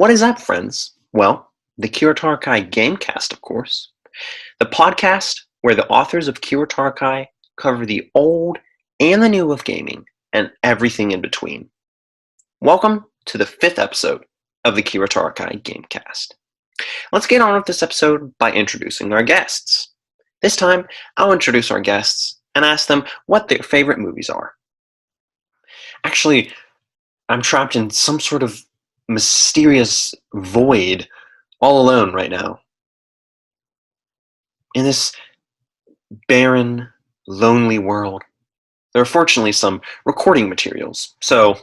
What is up, friends? Well, the Kiro Tarakai GameCast, of course. The podcast where the authors of Kiro Tarakai cover the old and the new of gaming and everything in between. Welcome to the 5th episode of the Kiro Tarakai GameCast. Let's get on with this episode by introducing our guests. This time, I'll introduce our guests and ask them what their favorite movies are. Actually, I'm trapped in some sort of mysterious void all alone right now. In this barren, lonely world, there are fortunately some recording materials, so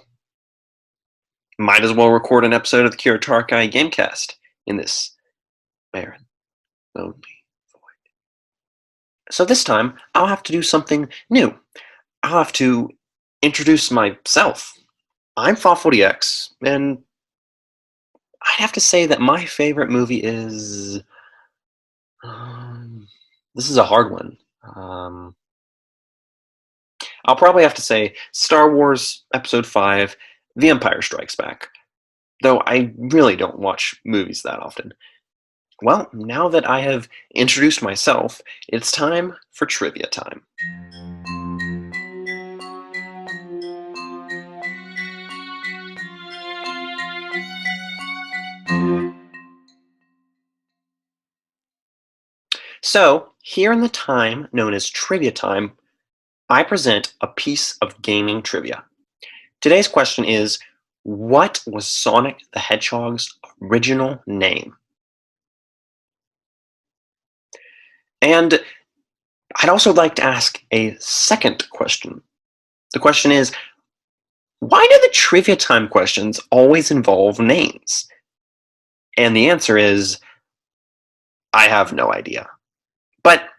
might as well record an episode of the Kiro Tarakai GameCast in this barren, lonely void. So this time, I'll have to do something new. I'll have to introduce myself. I'm Fawful DX, and I'd have to say that my favorite movie is... this is a hard one. I'll probably have to say Star Wars Episode 5, The Empire Strikes Back. Though I really don't watch movies that often. Well, now that I have introduced myself, it's time for trivia time. So, here in the time known as Trivia Time, I present a piece of gaming trivia. Today's question is, what was Sonic the Hedgehog's original name? And I'd also like to ask a second question. The question is, why do the Trivia Time questions always involve names? And the answer is, I have no idea. But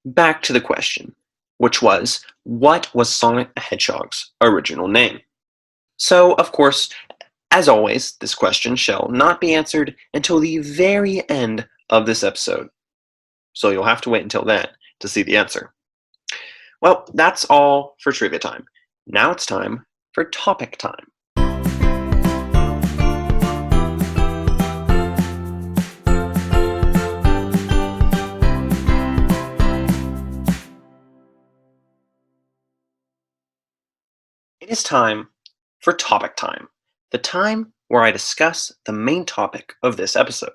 back to the question, which was, what was Sonic the Hedgehog's original name? So, of course, as always, this question shall not be answered until the very end of this episode. So you'll have to wait until then to see the answer. Well, that's all for trivia time. Now it's time for topic time. It is time for topic time, the time where I discuss the main topic of this episode.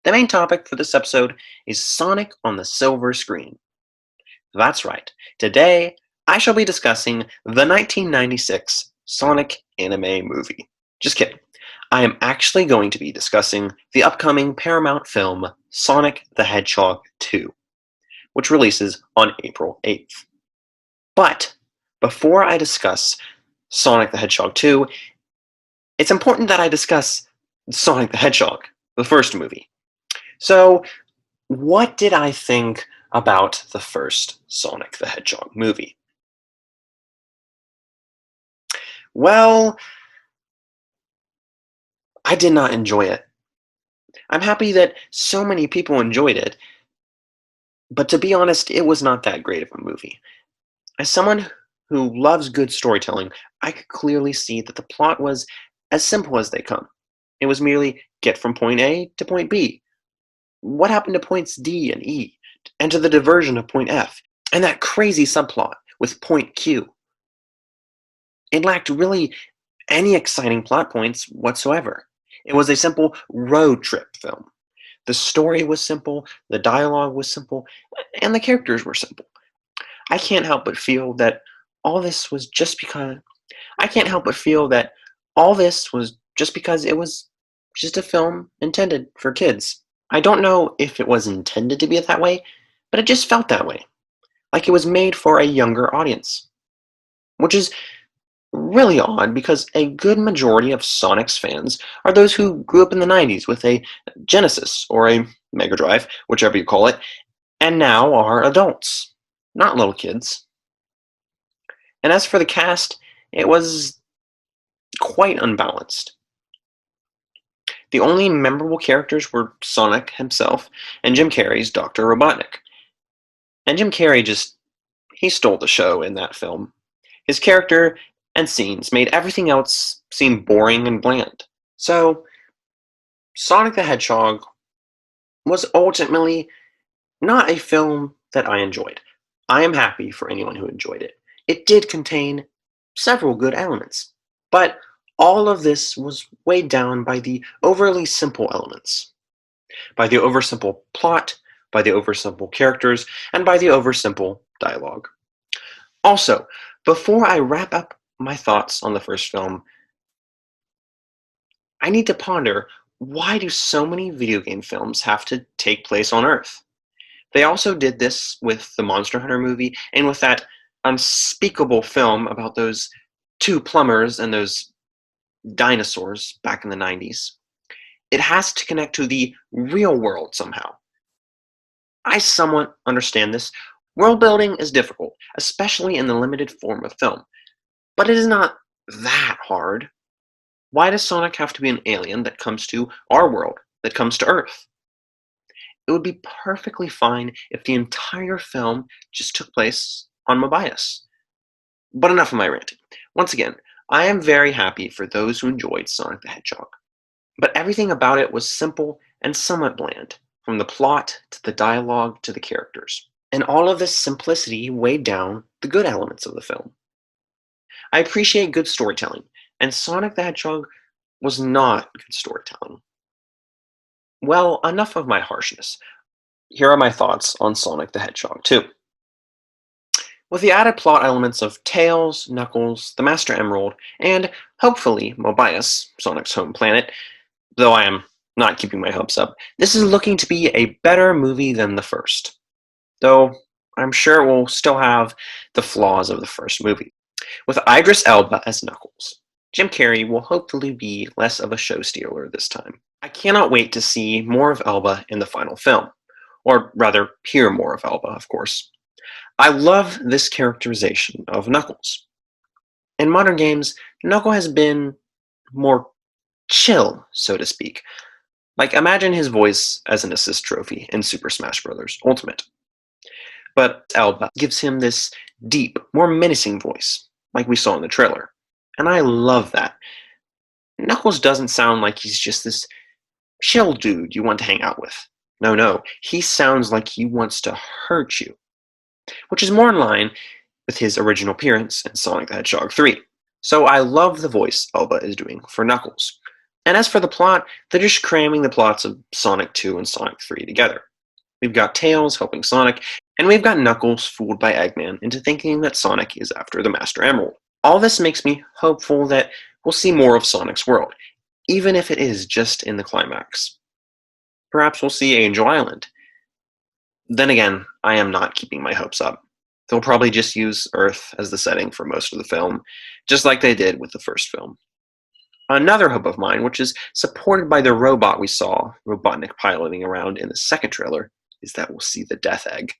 The main topic for this episode is Sonic on the silver screen. That's right, today I shall be discussing the 1996 Sonic anime movie. Just kidding. I am actually going to be discussing the upcoming Paramount film Sonic the Hedgehog 2, which releases on April 8th. But before I discuss Sonic the Hedgehog 2, it's important that I discuss Sonic the Hedgehog, the first movie. So, what did I think about the first Sonic the Hedgehog movie? Well, I did not enjoy it. I'm happy that so many people enjoyed it, but to be honest, it was not that great of a movie. As someone who loves good storytelling, I could clearly see that the plot was as simple as they come. It was merely get from point A to point B. What happened to points D and E? And to the diversion of point F? And that crazy subplot with point Q. It lacked really any exciting plot points whatsoever. It was a simple road trip film. The story was simple, the dialogue was simple, and the characters were simple. I can't help but feel that all this was just because it was just a film intended for kids. I don't know if it was intended to be that way, but it just felt that way. Like it was made for a younger audience. Which is really odd because a good majority of Sonic's fans are those who grew up in the 90s with a Genesis or a Mega Drive, whichever you call it, and now are adults, not little kids. And as for the cast, it was quite unbalanced. The only memorable characters were Sonic himself and Jim Carrey's Dr. Robotnik. And Jim Carrey he stole the show in that film. His character and scenes made everything else seem boring and bland. So, Sonic the Hedgehog was ultimately not a film that I enjoyed. I am happy for anyone who enjoyed it. It did contain several good elements, but all of this was weighed down by the overly simple elements, by the oversimple plot, by the oversimple characters, and by the oversimple dialogue. Also, before I wrap up my thoughts on the first film, I need to ponder, why do so many video game films have to take place on Earth? They also did this with the Monster Hunter movie and with that unspeakable film about those two plumbers and those dinosaurs back in the 90s. It has to connect to the real world somehow. I somewhat understand this. World building is difficult, especially in the limited form of film, but it is not that hard. Why does Sonic have to be an alien that comes to our world, that comes to Earth? It would be perfectly fine if the entire film just took place on Mobius. But enough of my ranting. Once again, I am very happy for those who enjoyed Sonic the Hedgehog. But everything about it was simple and somewhat bland, from the plot to the dialogue to the characters. And all of this simplicity weighed down the good elements of the film. I appreciate good storytelling, and Sonic the Hedgehog was not good storytelling. Well, enough of my harshness. Here are my thoughts on Sonic the Hedgehog 2. With the added plot elements of Tails, Knuckles, the Master Emerald, and hopefully Mobius, Sonic's home planet, though I am not keeping my hopes up, this is looking to be a better movie than the first. Though I'm sure it will still have the flaws of the first movie. With Idris Elba as Knuckles, Jim Carrey will hopefully be less of a show stealer this time. I cannot wait to see more of Elba in the final film. Or rather, hear more of Elba, of course. I love this characterization of Knuckles. In modern games, Knuckles has been more chill, so to speak. Like, imagine his voice as an assist trophy in Super Smash Bros. Ultimate. But Elba gives him this deep, more menacing voice, like we saw in the trailer. And I love that. Knuckles doesn't sound like he's just this chill dude you want to hang out with. No, he sounds like he wants to hurt you, which is more in line with his original appearance in Sonic the Hedgehog 3. So I love the voice Elba is doing for Knuckles. And as for the plot, they're just cramming the plots of Sonic 2 and Sonic 3 together. We've got Tails helping Sonic, and we've got Knuckles fooled by Eggman into thinking that Sonic is after the Master Emerald. All this makes me hopeful that we'll see more of Sonic's world, even if it is just in the climax. Perhaps we'll see Angel Island. Then again, I am not keeping my hopes up. They'll probably just use Earth as the setting for most of the film, just like they did with the first film. Another hope of mine, which is supported by the robot we saw Robotnik piloting around in the second trailer, is that we'll see the Death Egg.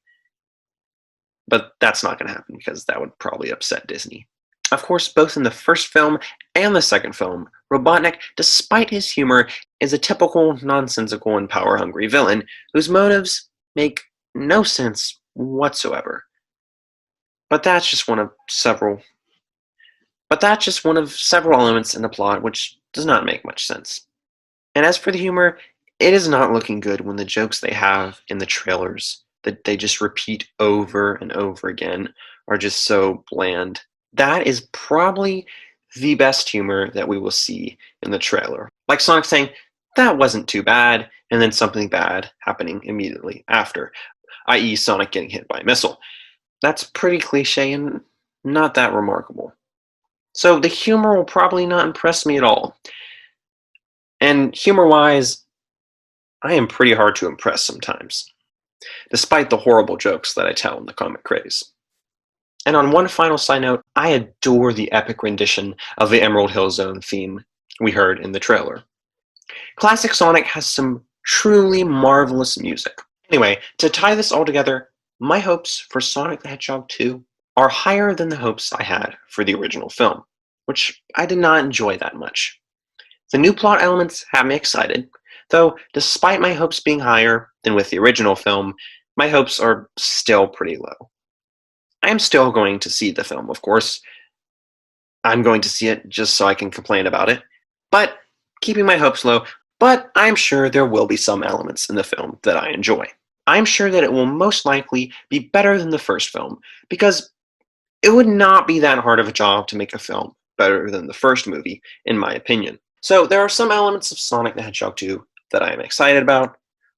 But that's not going to happen because that would probably upset Disney. Of course, both in the first film and the second film, Robotnik, despite his humor, is a typical nonsensical and power-hungry villain whose motives make no sense whatsoever. But that's just one of several elements in the plot which does not make much sense. And as for the humor, it is not looking good when the jokes they have in the trailers that they just repeat over and over again are just so bland. That is probably the best humor that we will see in the trailer. Like Sonic saying, that wasn't too bad, and then something bad happening immediately after, i.e. Sonic getting hit by a missile. That's pretty cliche and not that remarkable. So the humor will probably not impress me at all. And humor-wise, I am pretty hard to impress sometimes, despite the horrible jokes that I tell in the comic craze. And on one final side note, I adore the epic rendition of the Emerald Hill Zone theme we heard in the trailer. Classic Sonic has some truly marvelous music. Anyway, to tie this all together, my hopes for Sonic the Hedgehog 2 are higher than the hopes I had for the original film, which I did not enjoy that much. The new plot elements have me excited, though despite my hopes being higher than with the original film, my hopes are still pretty low. I am still going to see the film, of course. I'm going to see it just so I can complain about it, but keeping my hopes low, but I'm sure there will be some elements in the film that I enjoy. I'm sure that it will most likely be better than the first film, because it would not be that hard of a job to make a film better than the first movie, in my opinion. So there are some elements of Sonic the Hedgehog 2 that I am excited about,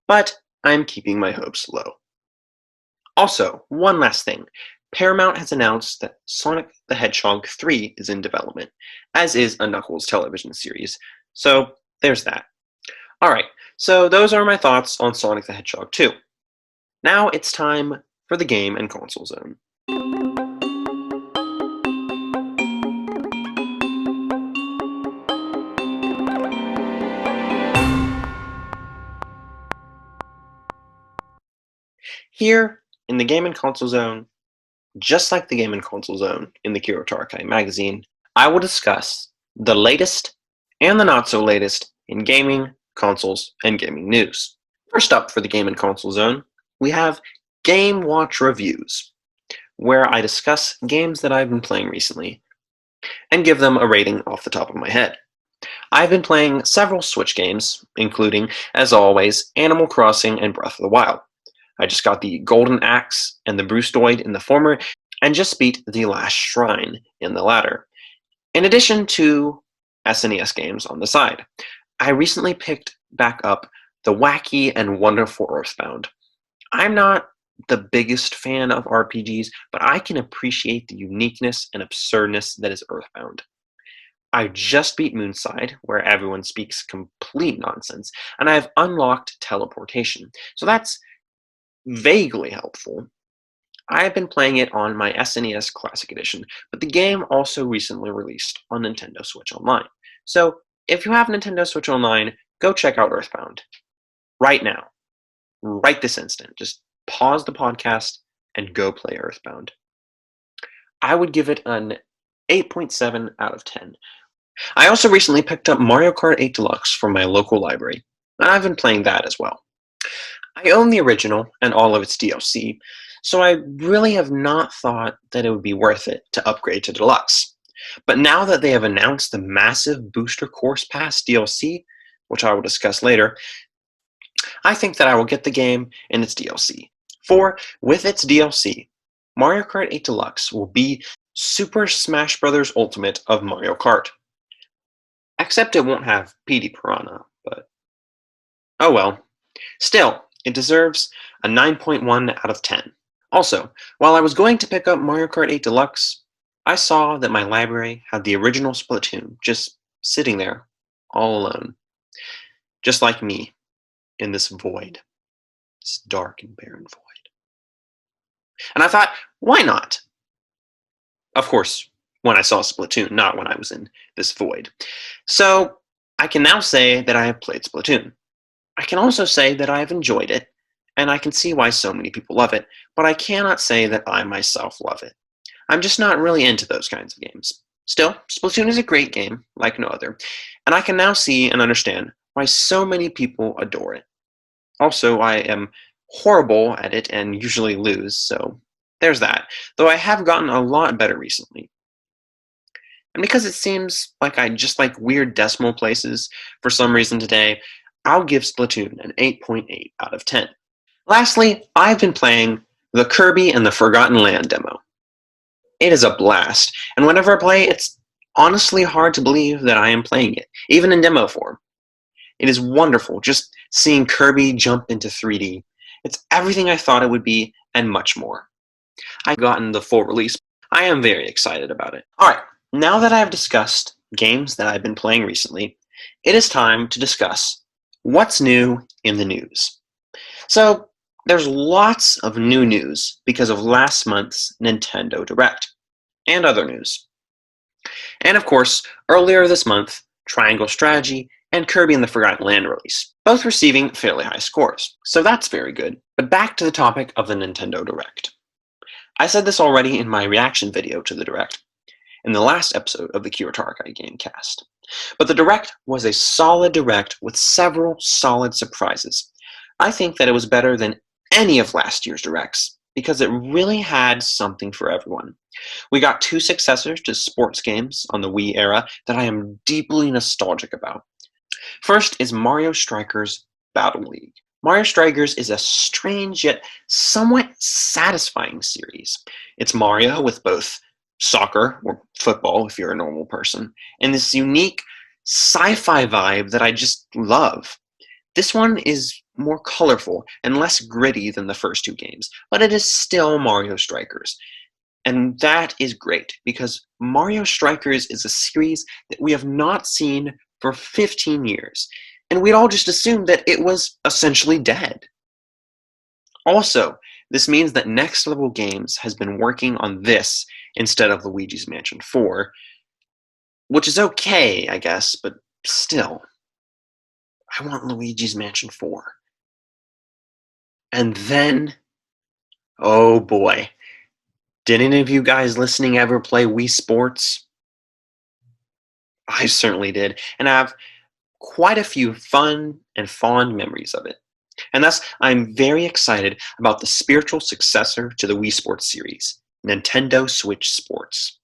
but I'm keeping my hopes low. Also, one last thing. Paramount has announced that Sonic the Hedgehog 3 is in development, as is a Knuckles television series. So there's that. Alright, so those are my thoughts on Sonic the Hedgehog 2. Now it's time for the game and console zone. Here, in the game and console zone, just like the game and console zone in the Kiro Tarakai magazine, I will discuss the latest and the not so latest in gaming, consoles, and gaming news. First up for the game and console zone, we have Game Watch Reviews, where I discuss games that I've been playing recently and give them a rating off the top of my head. I've been playing several Switch games, including, as always, Animal Crossing and Breath of the Wild. I just got the Golden Axe and the Brucedoid in the former, and just beat the Last Shrine in the latter, in addition to SNES games on the side. I recently picked back up the wacky and wonderful Earthbound. I'm not the biggest fan of RPGs, but I can appreciate the uniqueness and absurdness that is Earthbound. I just beat Moonside, where everyone speaks complete nonsense, and I've unlocked teleportation, so that's vaguely helpful. I have been playing it on my SNES Classic Edition, but the game also recently released on Nintendo Switch Online. So if you have Nintendo Switch Online, go check out Earthbound. Right now. Right this instant. Just pause the podcast and go play Earthbound. I would give it an 8.7 out of 10. I also recently picked up Mario Kart 8 Deluxe from my local library, and I've been playing that as well. I own the original and all of its DLC, so I really have not thought that it would be worth it to upgrade to Deluxe. But now that they have announced the massive Booster Course Pass DLC, which I will discuss later, I think that I will get the game and its DLC. For, with its DLC, Mario Kart 8 Deluxe will be Super Smash Bros. Ultimate of Mario Kart. Except it won't have PD Piranha, but oh well. Still, it deserves a 9.1 out of 10. Also, while I was going to pick up Mario Kart 8 Deluxe, I saw that my library had the original Splatoon just sitting there, all alone. Just like me, in this void. This dark and barren void. And I thought, why not? Of course, when I saw Splatoon, not when I was in this void. So, I can now say that I have played Splatoon. I can also say that I have enjoyed it, and I can see why so many people love it, but I cannot say that I myself love it. I'm just not really into those kinds of games. Still, Splatoon is a great game, like no other, and I can now see and understand why so many people adore it. Also, I am horrible at it and usually lose, so there's that, though I have gotten a lot better recently. And because it seems like I just like weird decimal places for some reason today, I'll give Splatoon an 8.8 out of 10. Lastly, I've been playing the Kirby and the Forgotten Land demo. It is a blast, and whenever I play, it's honestly hard to believe that I am playing it, even in demo form. It is wonderful just seeing Kirby jump into 3D. It's everything I thought it would be, and much more. I've gotten the full release. I am very excited about it. Alright, now that I have discussed games that I've been playing recently, it is time to discuss what's new in the news. So, there's lots of new news because of last month's Nintendo Direct, and other news. And of course, earlier this month, Triangle Strategy and Kirby and the Forgotten Land release, both receiving fairly high scores. So that's very good. But back to the topic of the Nintendo Direct. I said this already in my reaction video to the Direct, in the last episode of the Kiro Tarakai GameCast. But the Direct was a solid Direct with several solid surprises. I think that it was better than any of last year's Directs because it really had something for everyone. We got 2 successors to sports games on the Wii era that I am deeply nostalgic about. First is Mario Strikers Battle League. Mario Strikers is a strange yet somewhat satisfying series. It's Mario with both soccer, or football if you're a normal person, and this unique sci-fi vibe that I just love. This one is more colorful and less gritty than the first two games, but it is still Mario Strikers. And that is great because Mario Strikers is a series that we have not seen for 15 years, and we'd all just assumed that it was essentially dead. Also, this means that Next Level Games has been working on this instead of Luigi's Mansion 4, which is okay, I guess, but still, I want Luigi's Mansion 4. And then, oh boy, did any of you guys listening ever play Wii Sports? I certainly did, and I have quite a few fun and fond memories of it. And thus, I'm very excited about the spiritual successor to the Wii Sports series, Nintendo Switch Sports.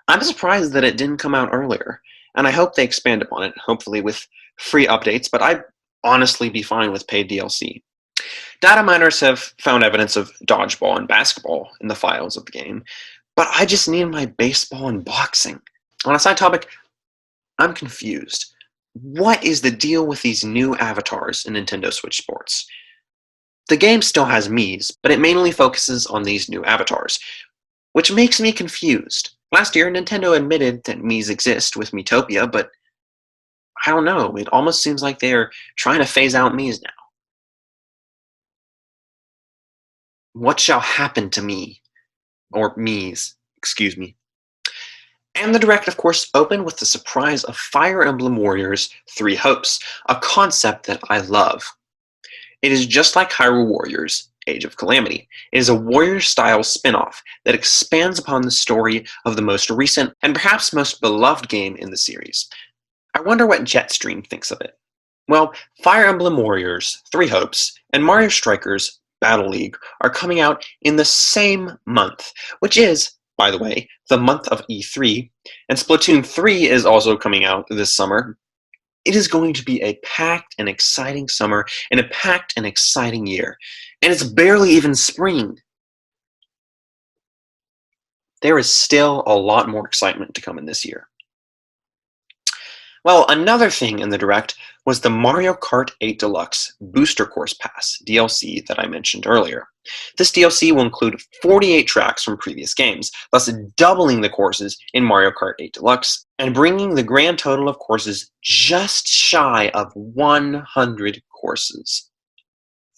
I'm surprised that it didn't come out earlier, and I hope they expand upon it, hopefully with free updates, but I'd honestly be fine with paid DLC. Data miners have found evidence of dodgeball and basketball in the files of the game, but I just need my baseball and boxing. On a side topic, I'm confused. What is the deal with these new avatars in Nintendo Switch Sports? The game still has Miis, but it mainly focuses on these new avatars, which makes me confused. Last year, Nintendo admitted that Miis exist with Miitopia, but I don't know, it almost seems like they're trying to phase out Miis now. What shall happen to me? Or Miis, excuse me. And the Direct, of course, opened with the surprise of Fire Emblem Warriors 3 Hopes, a concept that I love. It is just like Hyrule Warriors, Age of Calamity. It is a warrior-style spin-off that expands upon the story of the most recent and perhaps most beloved game in the series. I wonder what Jetstream thinks of it. Well, Fire Emblem Warriors 3 Hopes and Mario Strikers Battle League are coming out in the same month, which is, by the way, the month of E3, and Splatoon 3 is also coming out this summer. It is going to be a packed and exciting summer and a packed and exciting year. And it's barely even spring. There is still a lot more excitement to come in this year. Well, another thing in the Direct was the Mario Kart 8 Deluxe Booster Course Pass DLC that I mentioned earlier. This DLC will include 48 tracks from previous games, thus doubling the courses in Mario Kart 8 Deluxe and bringing the grand total of courses just shy of 100 courses.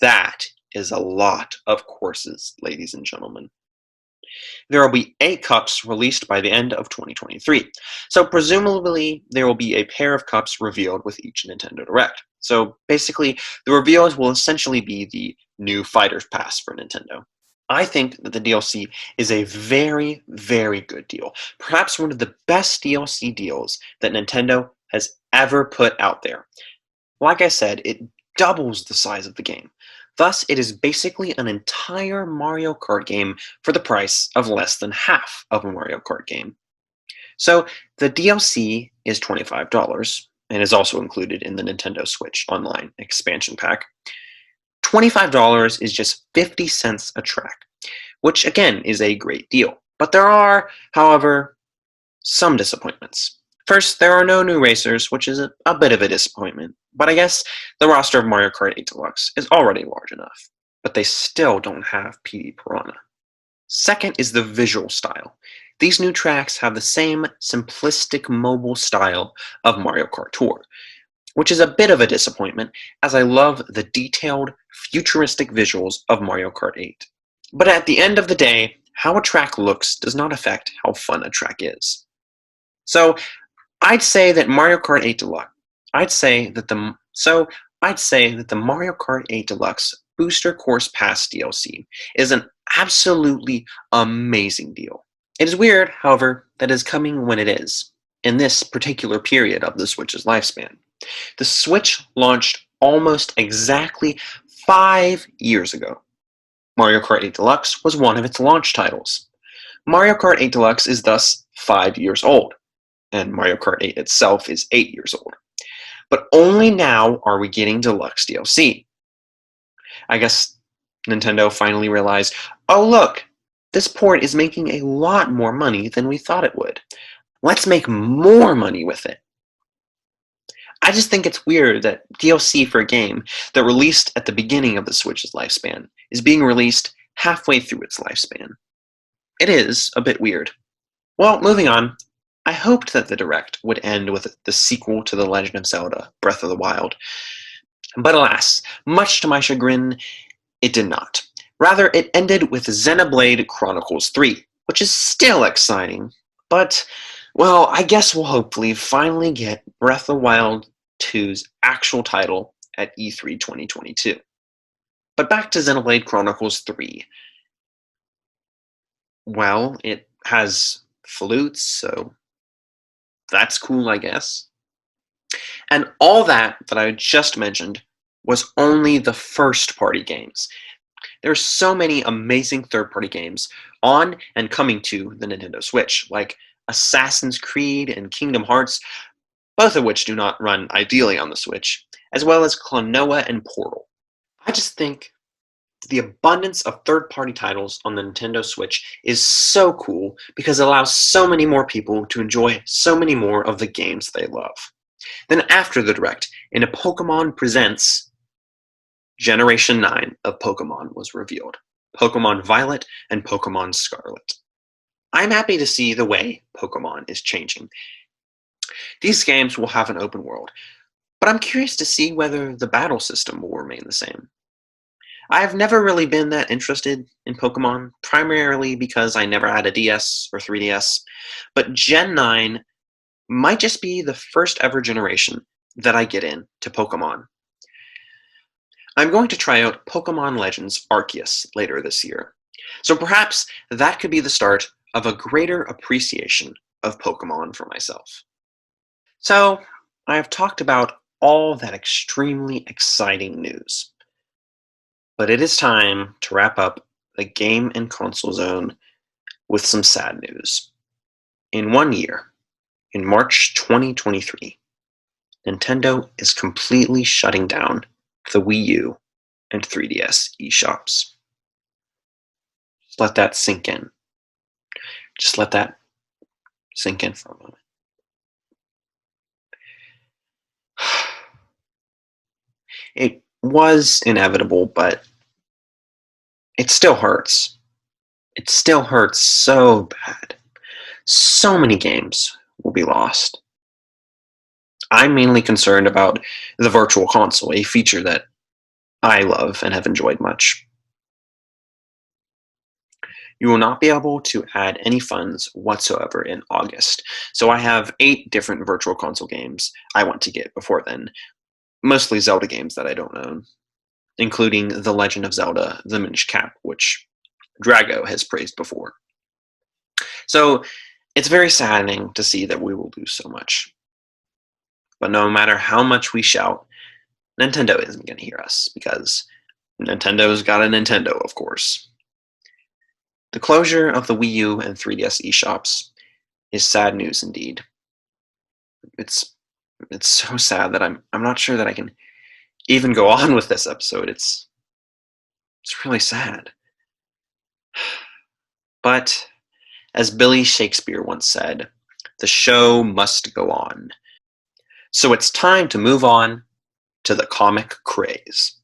That is a lot of courses, ladies and gentlemen. There will be 8 cups released by the end of 2023. So presumably there will be a pair of cups revealed with each Nintendo Direct. So basically the reveals will essentially be the new Fighters Pass for Nintendo. I think that the DLC is a very, very good deal. Perhaps one of the best DLC deals that Nintendo has ever put out there. Like I said, it doubles the size of the game. Thus, it is basically an entire Mario Kart game for the price of less than half of a Mario Kart game. So, the DLC is $25 and is also included in the Nintendo Switch Online expansion pack. $25 is just 50 cents a track, which again is a great deal. But there are, however, some disappointments. First, there are no new racers, which is a bit of a disappointment, but I guess the roster of Mario Kart 8 Deluxe is already large enough, but they still don't have PD Piranha. Second is the visual style. These new tracks have the same simplistic mobile style of Mario Kart Tour, which is a bit of a disappointment as I love the detailed, futuristic visuals of Mario Kart 8. But at the end of the day, how a track looks does not affect how fun a track is. So, I'd say that Mario Kart 8 Deluxe. I'd say that the Mario Kart 8 Deluxe Booster Course Pass DLC is an absolutely amazing deal. It is weird, however, that it is coming when it is, in this particular period of the Switch's lifespan. The Switch launched almost exactly 5 years ago. Mario Kart 8 Deluxe was one of its launch titles. Mario Kart 8 Deluxe is thus 5 years old, and Mario Kart 8 itself is 8 years old. But only now are we getting Deluxe DLC. I guess Nintendo finally realized, oh look, this port is making a lot more money than we thought it would. Let's make more money with it. I just think it's weird that DLC for a game that released at the beginning of the Switch's lifespan is being released halfway through its lifespan. It is a bit weird. Well, moving on, I hoped that the Direct would end with the sequel to The Legend of Zelda: Breath of the Wild. But alas, much to my chagrin, it did not. Rather, it ended with Xenoblade Chronicles 3, which is still exciting, but, well, I guess we'll hopefully finally get Breath of the Wild 2's actual title at E3 2022. But back to Xenoblade Chronicles 3. Well, it has flutes, so that's cool, I guess. And all that I just mentioned was only the first-party games. There are so many amazing third-party games on and coming to the Nintendo Switch, like Assassin's Creed and Kingdom Hearts, both of which do not run ideally on the Switch, as well as Klonoa and Portal. I just think the abundance of third-party titles on the Nintendo Switch is so cool because it allows so many more people to enjoy so many more of the games they love. Then after the Direct, in a Pokémon Presents, Generation 9 of Pokémon was revealed. Pokémon Violet and Pokémon Scarlet. I'm happy to see the way Pokémon is changing. These games will have an open world, but I'm curious to see whether the battle system will remain the same. I've never really been that interested in Pokémon, primarily because I never had a DS or 3DS, but Gen 9 might just be the first ever generation that I get into Pokémon. I'm going to try out Pokémon Legends Arceus later this year, so perhaps that could be the start of a greater appreciation of Pokémon for myself. So, I have talked about all that extremely exciting news. But it is time to wrap up the game and console zone with some sad news. In 1 year, in March 2023, Nintendo is completely shutting down the Wii U and 3DS eShops. Just let that sink in. Just let that sink in for a moment. It was inevitable, but it still hurts. It still hurts so bad. So many games will be lost. I'm mainly concerned about the Virtual Console, a feature that I love and have enjoyed much. You will not be able to add any funds whatsoever in August, so I have 8 different Virtual Console games I want to get before then, mostly Zelda games that I don't own, including The Legend of Zelda: The Minish Cap, which Drago has praised before. So it's very saddening to see that we will lose so much. But no matter how much we shout, Nintendo isn't going to hear us, because Nintendo's got a Nintendo, of course. The closure of the Wii U and 3DS eShops is sad news indeed. It's so sad that I'm not sure that I can even go on with this episode. It's really sad. But as Billy Shakespeare once said, the show must go on. So it's time to move on to the comic craze.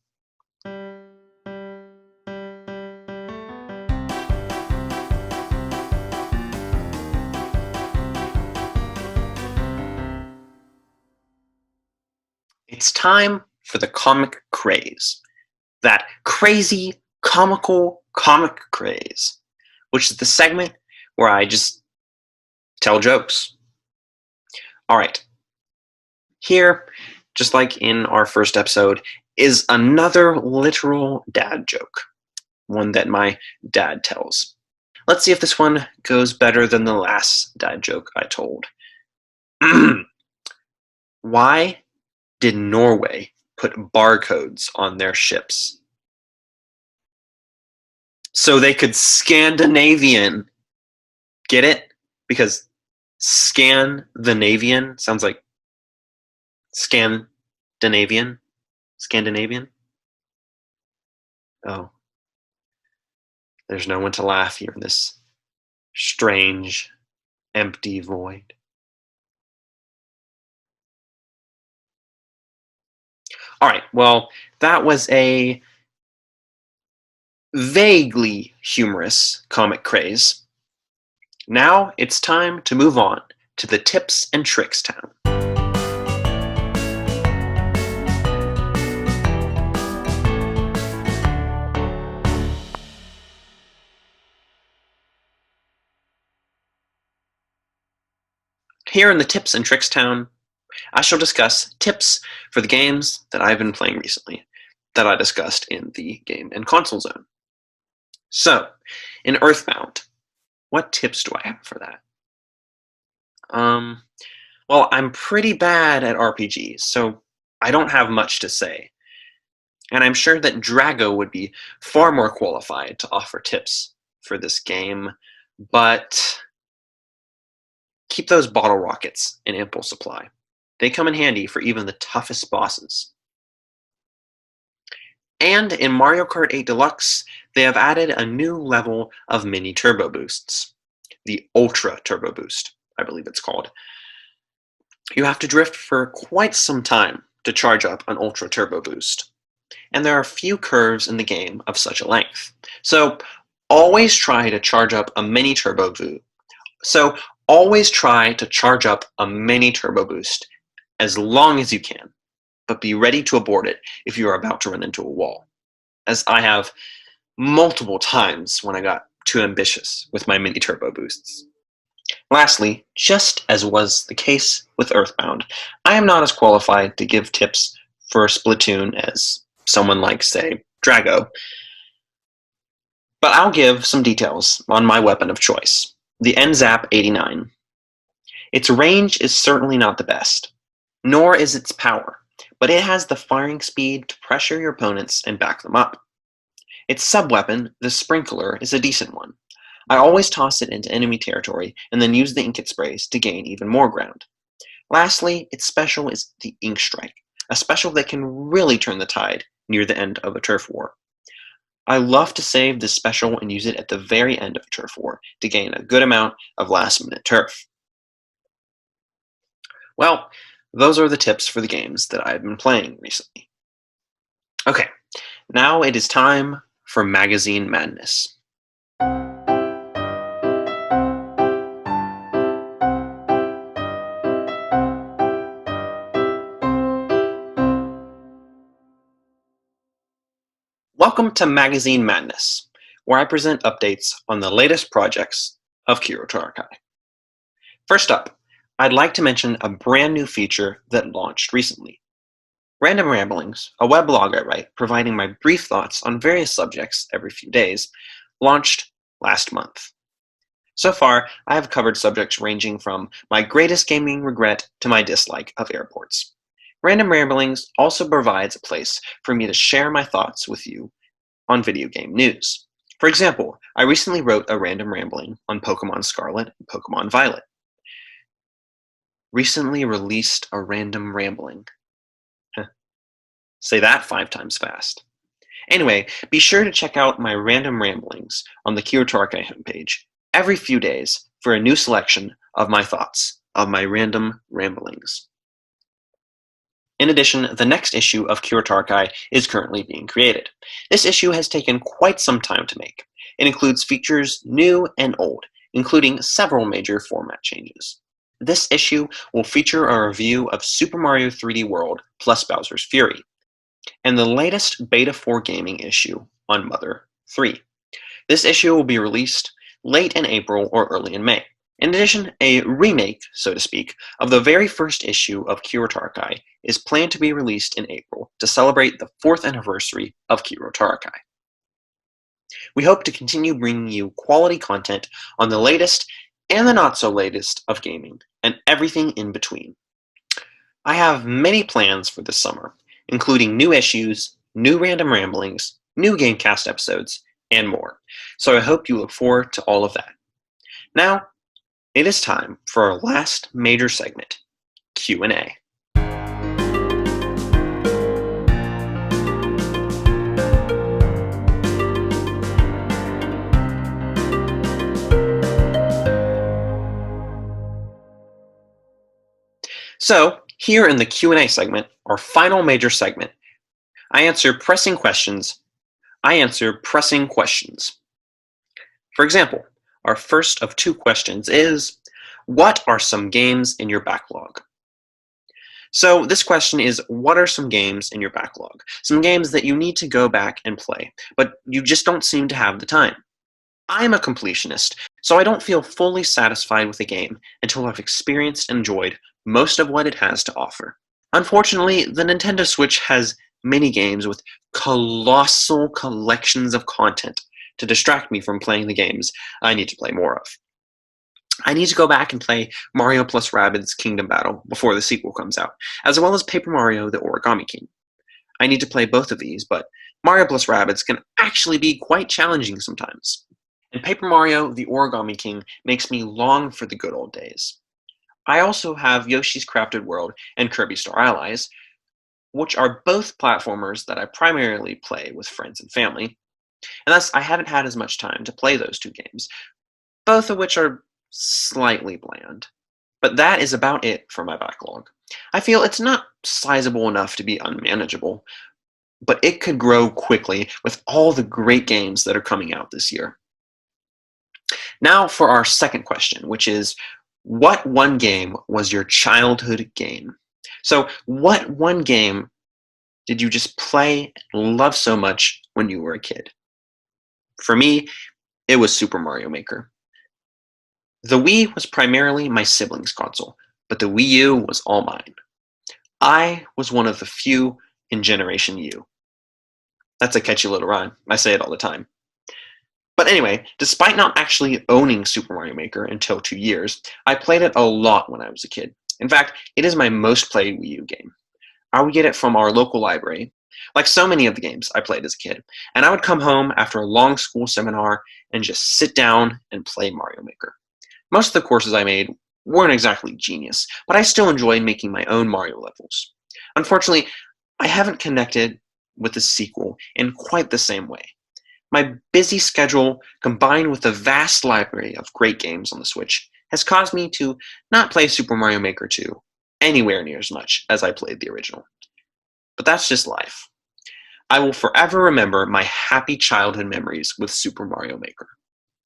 It's time for the comic craze. That crazy, comical comic craze, which is the segment where I just tell jokes. All right. Here, just like in our first episode, is another literal dad joke, one that my dad tells. Let's see if this one goes better than the last dad joke I told. Why did Norway put barcodes on their ships? So they could Scandinavian. Get it? Because Scandinavian sounds like Scandinavian? Oh, there's no one to laugh here in this strange, empty void. All right, well, that was a vaguely humorous comic craze. Now it's time to move on to the tips and tricks town. Here in the tips and tricks town, I shall discuss tips for the games that I've been playing recently that I discussed in the game and console zone. So, in Earthbound, what tips do I have for that? Well, I'm pretty bad at RPGs, so I don't have much to say. And I'm sure that Drago would be far more qualified to offer tips for this game, but keep those bottle rockets in ample supply. They come in handy for even the toughest bosses. And in Mario Kart 8 Deluxe, they have added a new level of mini turbo boosts. The Ultra Turbo Boost, I believe it's called. You have to drift for quite some time to charge up an Ultra Turbo Boost. And there are few curves in the game of such a length. So always try to charge up a mini turbo boost. As long as you can, but be ready to abort it if you are about to run into a wall, as I have multiple times when I got too ambitious with my mini turbo boosts. Lastly, just as was the case with Earthbound, I am not as qualified to give tips for Splatoon as someone like, say, Drago, but I'll give some details on my weapon of choice, the NZAP 89. Its range is certainly not the best, nor is its power, but it has the firing speed to pressure your opponents and back them up. Its sub-weapon, the Sprinkler, is a decent one. I always toss it into enemy territory and then use the Inkit sprays to gain even more ground. Lastly, its special is the Ink Strike, a special that can really turn the tide near the end of a turf war. I love to save this special and use it at the very end of a turf war to gain a good amount of last-minute turf. Well, those are the tips for the games that I've been playing recently. Okay, now it is time for Magazine Madness. Welcome to Magazine Madness, where I present updates on the latest projects of Kiro Tarakai. First up, I'd like to mention a brand new feature that launched recently. Random Ramblings, a weblog I write providing my brief thoughts on various subjects every few days, launched last month. So far, I have covered subjects ranging from my greatest gaming regret to my dislike of airports. Random Ramblings also provides a place for me to share my thoughts with you on video game news. For example, I recently wrote a random rambling on Pokémon Scarlet and Pokémon Violet. Recently released a random rambling. Say that 5 times fast. Anyway, be sure to check out my random ramblings on the Kiro Tarakai homepage every few days for a new selection of my thoughts of my random ramblings. In addition, the next issue of Kiro Tarakai is currently being created. This issue has taken quite some time to make. It includes features new and old, including several major format changes. This issue will feature a review of Super Mario 3D World plus Bowser's Fury, and the latest Beta 4 gaming issue on Mother 3. This issue will be released late in April or early in May. In addition, a remake, so to speak, of the very first issue of Kiro Tarakai is planned to be released in April to celebrate the 4th anniversary of Kiro Tarakai. We hope to continue bringing you quality content on the latest and the not-so-latest of gaming, and everything in between. I have many plans for this summer, including new issues, new random ramblings, new GameCast episodes, and more, so I hope you look forward to all of that. Now, it is time for our last major segment, Q&A. So, here in the Q&A segment, our final major segment, I answer pressing questions. For example, our first of two questions is, what are some games in your backlog? So this question is, what are some games in your backlog? Some games that you need to go back and play, but you just don't seem to have the time. I'm a completionist, so I don't feel fully satisfied with a game until I've experienced and enjoyed most of what it has to offer. Unfortunately, the Nintendo Switch has many games with colossal collections of content to distract me from playing the games I need to play more of. I need to go back and play Mario plus Rabbids Kingdom Battle before the sequel comes out, as well as Paper Mario the Origami King. I need to play both of these, but Mario plus Rabbids can actually be quite challenging sometimes. And Paper Mario the Origami King makes me long for the good old days. I also have Yoshi's Crafted World and Kirby Star Allies, which are both platformers that I primarily play with friends and family, and thus I haven't had as much time to play those two games, both of which are slightly bland. But that is about it for my backlog. I feel it's not sizable enough to be unmanageable, but it could grow quickly with all the great games that are coming out this year. Now for our second question, which is, what one game was your childhood game? So what one game did you just play and love so much when you were a kid? For me, it was Super Mario Maker. The Wii was primarily my siblings' console, but the Wii U was all mine. I was one of the few in Generation U. That's a catchy little rhyme. I say it all the time. But anyway, despite not actually owning Super Mario Maker until 2 years, I played it a lot when I was a kid. In fact, it is my most played Wii U game. I would get it from our local library, like so many of the games I played as a kid, and I would come home after a long school seminar and just sit down and play Mario Maker. Most of the courses I made weren't exactly genius, but I still enjoyed making my own Mario levels. Unfortunately, I haven't connected with the sequel in quite the same way. My busy schedule, combined with the vast library of great games on the Switch, has caused me to not play Super Mario Maker 2 anywhere near as much as I played the original. But that's just life. I will forever remember my happy childhood memories with Super Mario Maker.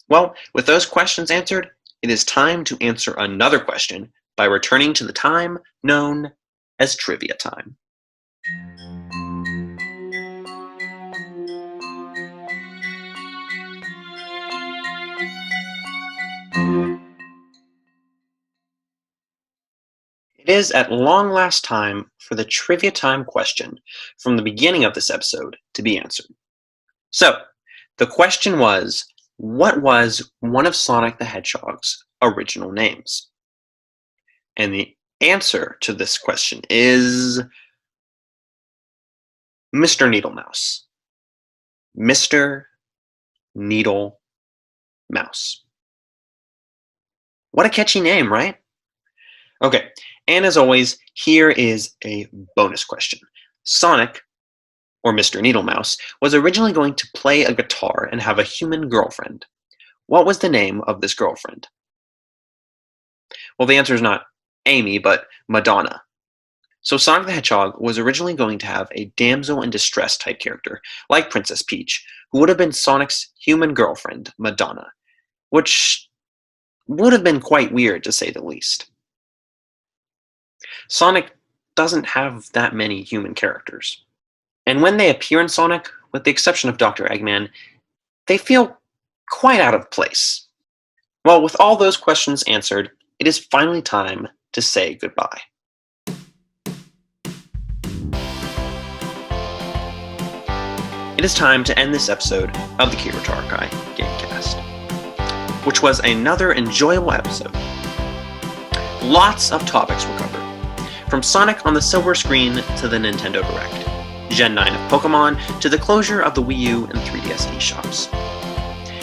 Well, with those questions answered, it is time to answer another question by returning to the time known as Trivia Time. It is at long last time for the Trivia Time question from the beginning of this episode to be answered. So, the question was, what was one of Sonic the Hedgehog's original names? And the answer to this question is Mr. Needlemouse. Mr. Needle Mouse. What a catchy name, right? Okay, and as always, here is a bonus question. Sonic, or Mr. Needlemouse, was originally going to play a guitar and have a human girlfriend. What was the name of this girlfriend? Well, the answer is not Amy, but Madonna. So Sonic the Hedgehog was originally going to have a damsel in distress type character, like Princess Peach, who would have been Sonic's human girlfriend, Madonna, which would have been quite weird to say the least. Sonic doesn't have that many human characters. And when they appear in Sonic, with the exception of Dr. Eggman, they feel quite out of place. Well, with all those questions answered, it is finally time to say goodbye. It is time to end this episode of the Kiro Tarakai GameCast, which was another enjoyable episode. Lots of topics were covered, from Sonic on the silver screen to the Nintendo Direct, Gen 9 of Pokémon to the closure of the Wii U and 3DS eShops.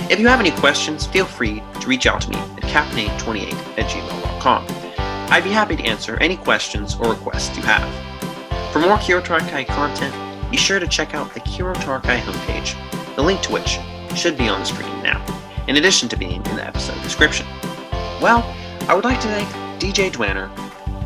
If you have any questions, feel free to reach out to me at capnate28@gmail.com. I'd be happy to answer any questions or requests you have. For more Kiro Tarakai content, be sure to check out the Kiro Tarakai homepage, the link to which should be on the screen now, in addition to being in the episode description. Well, I would like to thank DJ Dwanner,